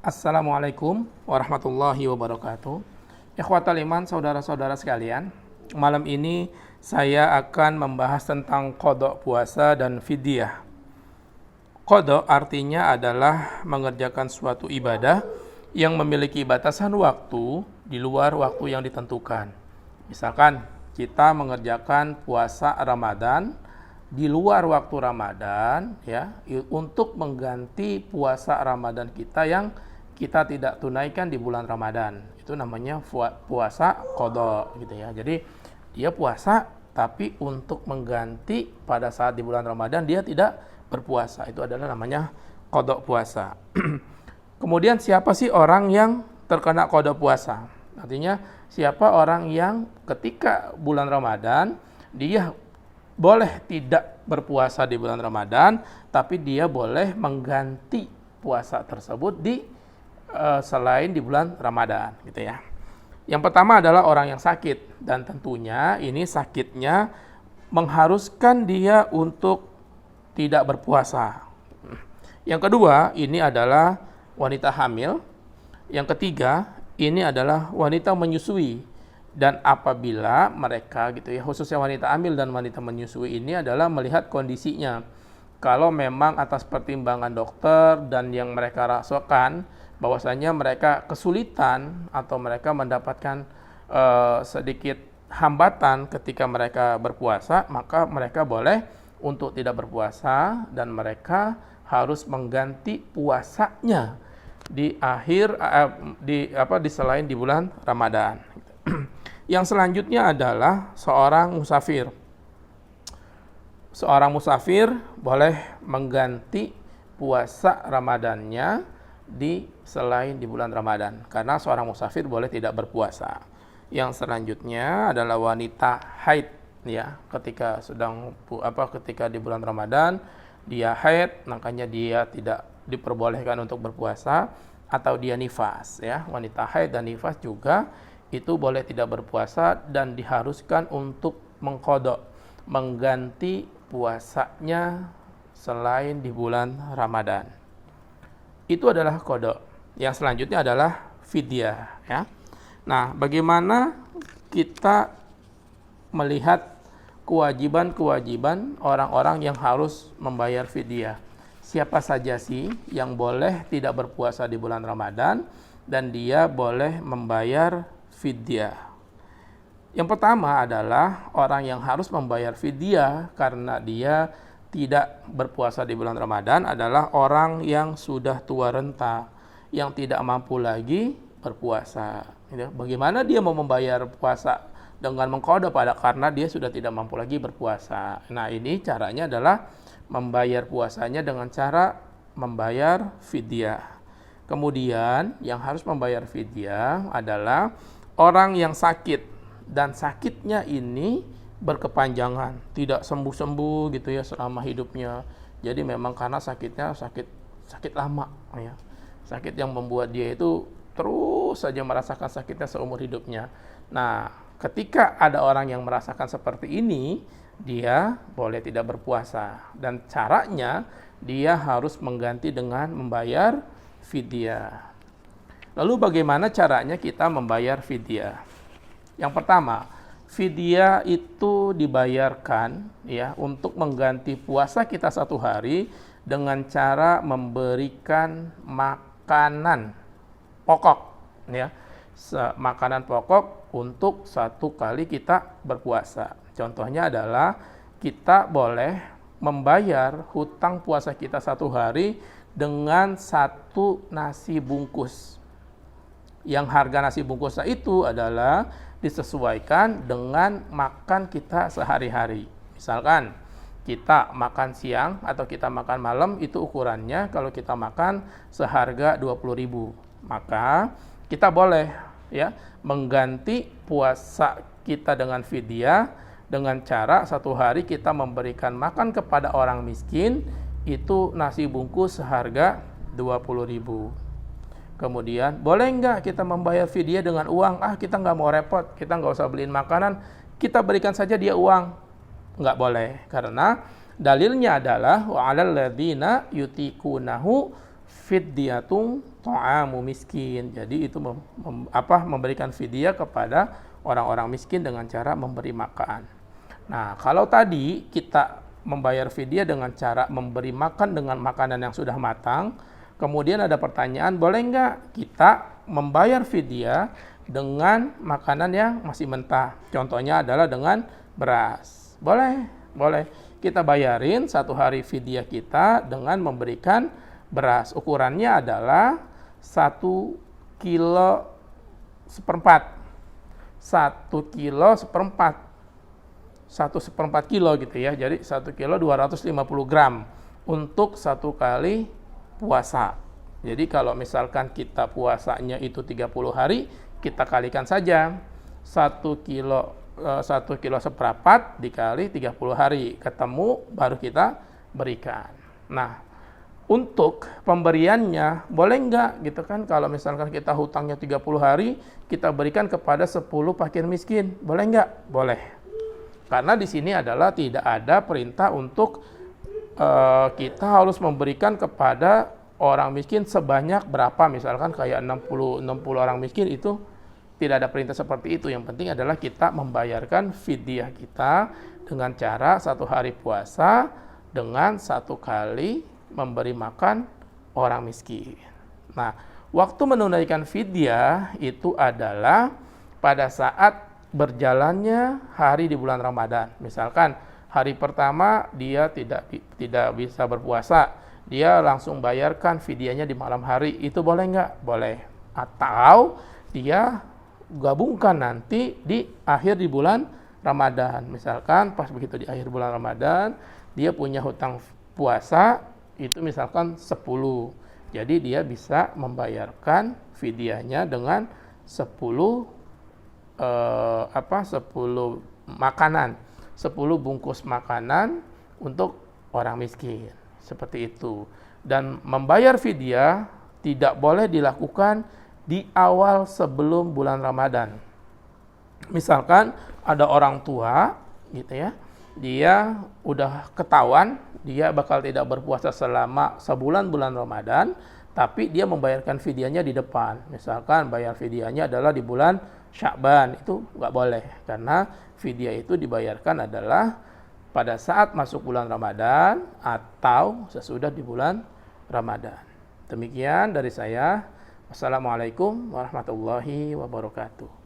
Assalamualaikum warahmatullahi wabarakatuh. Ikhwatal iman, saudara-saudara sekalian, malam ini saya akan membahas tentang qada puasa dan fidyah. Qada artinya adalah mengerjakan suatu ibadah yang memiliki batasan waktu di luar waktu yang ditentukan. Misalkan kita mengerjakan puasa Ramadan di luar waktu Ramadan, ya, untuk mengganti puasa Ramadan kita yang kita tidak tunaikan di bulan Ramadan. Itu namanya puasa qada gitu ya. Jadi dia puasa tapi untuk mengganti pada saat di bulan Ramadan dia tidak berpuasa. Itu adalah namanya qada puasa. Kemudian siapa sih orang yang terkena qada puasa? Artinya siapa orang yang ketika bulan Ramadan dia boleh tidak berpuasa di bulan Ramadan, tapi dia boleh mengganti puasa tersebut di selain di bulan Ramadan, gitu ya. Yang pertama adalah orang yang sakit, dan tentunya ini sakitnya mengharuskan dia untuk tidak berpuasa. Yang kedua, ini adalah wanita hamil. Yang ketiga, ini adalah wanita menyusui. Dan apabila mereka gitu ya, khususnya wanita hamil dan wanita menyusui ini adalah melihat kondisinya. Kalau memang atas pertimbangan dokter dan yang mereka rasakan bahwasanya mereka kesulitan atau mereka mendapatkan sedikit hambatan ketika mereka berpuasa, maka mereka boleh untuk tidak berpuasa dan mereka harus mengganti puasanya di akhir di selain di bulan Ramadan. Yang selanjutnya adalah seorang musafir. Seorang musafir boleh mengganti puasa Ramadannya di selain di bulan Ramadan, karena seorang musafir boleh tidak berpuasa. Yang selanjutnya adalah wanita haid, ya, ketika ketika di bulan Ramadan dia haid, makanya dia tidak diperbolehkan untuk berpuasa, atau dia nifas, ya. Wanita haid dan nifas juga itu boleh tidak berpuasa dan diharuskan untuk mengqada, mengganti puasanya selain di bulan Ramadan. Itu adalah qada. Yang selanjutnya adalah fidyah, ya. Nah, bagaimana kita melihat kewajiban-kewajiban orang-orang yang harus membayar fidyah? Siapa saja sih yang boleh tidak berpuasa di bulan Ramadan dan dia boleh membayar fidyah? Yang pertama adalah orang yang harus membayar fidyah karena dia tidak berpuasa di bulan Ramadan adalah orang yang sudah tua renta, yang tidak mampu lagi berpuasa. Bagaimana dia mau membayar puasa dengan mengqada karena dia sudah tidak mampu lagi berpuasa? Nah, ini caranya adalah membayar puasanya dengan cara membayar fidyah. Kemudian yang harus membayar fidyah adalah orang yang sakit dan sakitnya ini berkepanjangan, tidak sembuh-sembuh gitu ya selama hidupnya. Jadi memang karena sakitnya sakit lama, ya. Sakit yang membuat dia itu terus saja merasakan sakitnya seumur hidupnya. Nah, ketika ada orang yang merasakan seperti ini, dia boleh tidak berpuasa dan caranya dia harus mengganti dengan membayar fidyah. Lalu bagaimana caranya kita membayar fidyah? Yang pertama, fidyah itu dibayarkan, ya, untuk mengganti puasa kita satu hari dengan cara memberikan makanan pokok, ya, makanan pokok untuk satu kali kita berpuasa. Contohnya adalah kita boleh membayar hutang puasa kita satu hari dengan satu nasi bungkus. Yang harga nasi bungkusnya itu adalah disesuaikan dengan makan kita sehari-hari. Misalkan kita makan siang atau kita makan malam, itu ukurannya kalau kita makan seharga 20.000, maka kita boleh, ya, mengganti puasa kita dengan fidyah dengan cara satu hari kita memberikan makan kepada orang miskin itu nasi bungkus seharga 20.000. Kemudian, boleh nggak kita membayar fidyah dengan uang? Kita nggak mau repot, kita nggak usah beliin makanan, kita berikan saja dia uang. Nggak boleh, karena dalilnya adalah wa 'alal ladzina yutiqunahu fidyatun ta'amu miskin. Jadi itu memberikan fidyah kepada orang-orang miskin dengan cara memberi makan. Nah, kalau tadi kita membayar fidyah dengan cara memberi makan dengan makanan yang sudah matang, kemudian ada pertanyaan, boleh nggak kita membayar fidyah dengan makanan yang masih mentah? Contohnya adalah dengan beras. Boleh, boleh. Kita bayarin 1 hari fidyah kita dengan memberikan beras. Ukurannya adalah 1 kilo seperempat. 1 kilo seperempat. 1/4 kilo gitu ya. Jadi 1 kilo 250 gram untuk 1 kali puasa. Jadi kalau misalkan kita puasanya itu 30 hari, kita kalikan saja 1 kilo seperempat dikali 30 hari, ketemu baru kita berikan. Nah, untuk pemberiannya boleh nggak gitu kan, kalau misalkan kita hutangnya 30 hari, kita berikan kepada 10 fakir miskin, boleh nggak? Boleh. Karena di sini adalah tidak ada perintah untuk kita harus memberikan kepada orang miskin sebanyak berapa, misalkan kayak 60 orang miskin, itu tidak ada perintah seperti itu. Yang penting adalah kita membayarkan fidyah kita dengan cara 1 hari puasa dengan 1 kali memberi makan orang miskin. Nah, waktu menunaikan fidyah itu adalah pada saat berjalannya hari di bulan Ramadan. Misalkan hari pertama dia tidak bisa berpuasa, dia langsung bayarkan fidyahnya di malam hari, itu boleh nggak? Boleh. Atau dia gabungkan nanti di akhir di bulan Ramadan. Misalkan pas begitu di akhir bulan Ramadan, dia punya hutang puasa itu misalkan 10. Jadi dia bisa membayarkan fidyahnya dengan 10 makanan, 10 bungkus makanan untuk orang miskin. Seperti itu. Dan membayar fidyah tidak boleh dilakukan di awal sebelum bulan Ramadan. Misalkan ada orang tua gitu ya, dia udah ketahuan dia bakal tidak berpuasa selama sebulan bulan Ramadan, tapi dia membayarkan fidyahnya di depan. Misalkan bayar fidyahnya adalah di bulan Sya'ban, itu nggak boleh, karena fidyah itu dibayarkan adalah pada saat masuk bulan Ramadan atau sesudah di bulan Ramadan. Demikian dari saya. Wassalamualaikum warahmatullahi wabarakatuh.